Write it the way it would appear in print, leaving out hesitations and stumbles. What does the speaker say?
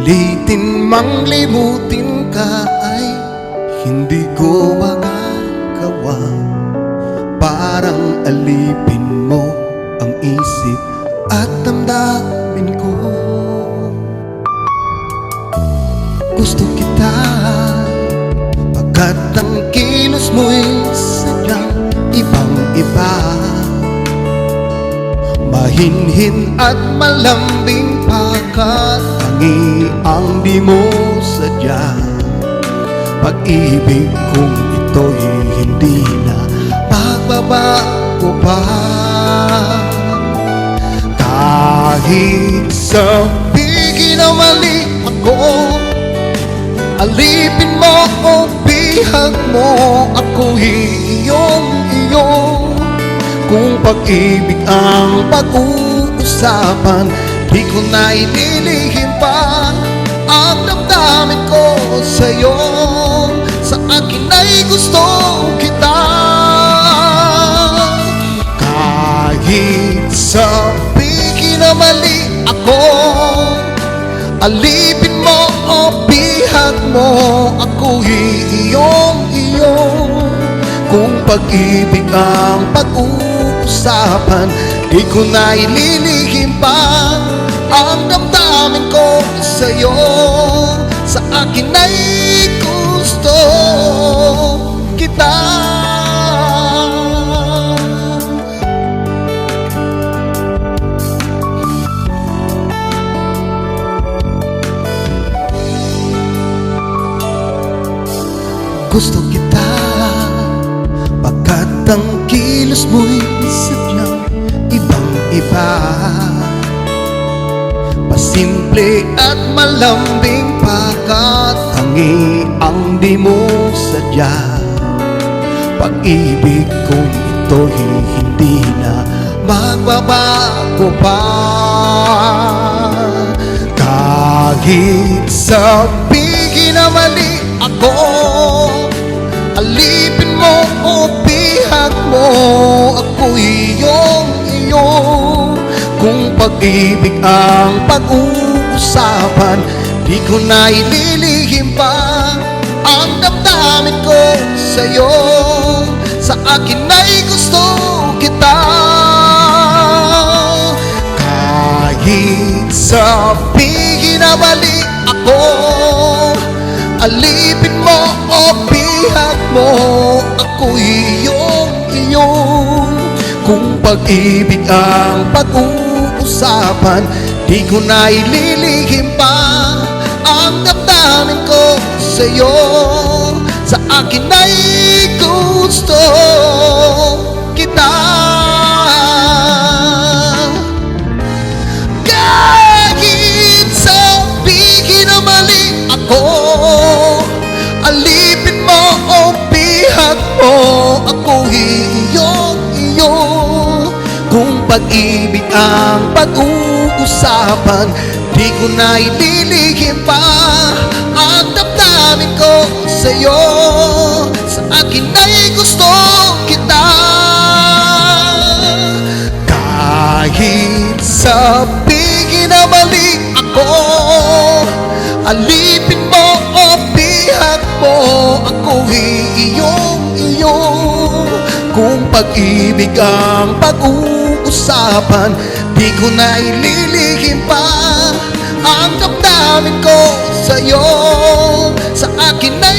Pilitin mang limutin ka ay hindi ko magagawa. Parang alipin mo ang isip at damdamin ko. Gusto kita pagkat ang kilos mo'y sadyang ibang-iba. Mahinhin at malambing pagkatangi ang di mo sadya. Pag-ibig kong ito'y hindi na magbabago pa. Kahit sabihin na mali ako, alipin mo o bihag mo, ako'y iyong-iyo. Kung pag-ibig ang pag-uusapan, di ko na ililihim pa ang damdamin ko sa'yo. Sa akin ay gusto kita. Kahit sabihin na mali ako, alipin mo o bihag mo, ako'y iyong-iyo. Kung pag-ibig ang pag-uusapan, di ko na ililihim pa ang damdamin ko sa'yo. Sa akin ay gusto kita. Gusto kita pagkat ang kilos mo'y sadyang ibang-iba. Pasimple at malambing pagkatangi ang di mo sadya. Pag-ibig kong ito'y hindi na magbabago pa. Kahit sabihin na mali ako, alipin mo o bihag mo, ako'y iyong-iyo. Kung pag-ibig ang pag-uusapan, di ko na ililihim pa ang damdamin ko sa'yo. Sa akin ay gusto kita. Kahit sabihin na mali ako, alipin mo o bihag mo, ako'y iyong-iyo. Kung pag-ibig ang pag-uusapan, di ko na ililihim pa ang damdamin ko sa'yo. Sa akin ay gusto kita. Kahit sabihin na mali ako, alipin mo o bihag mo, ako'y iyong-iyo. Kung pag-ibig ang pag-uusapan, di ko na ililihim pa ang damdamin ko sa'yo. Sa akin ay gusto kita. Kahit sabihin na mali ako, alipin mo o bihag mo, ako'y iyong-iyo. Kung pag-ibig ang pag-uusapan, di ko na ililihim pa ang damdamin ko sa'yo. Sa akin ay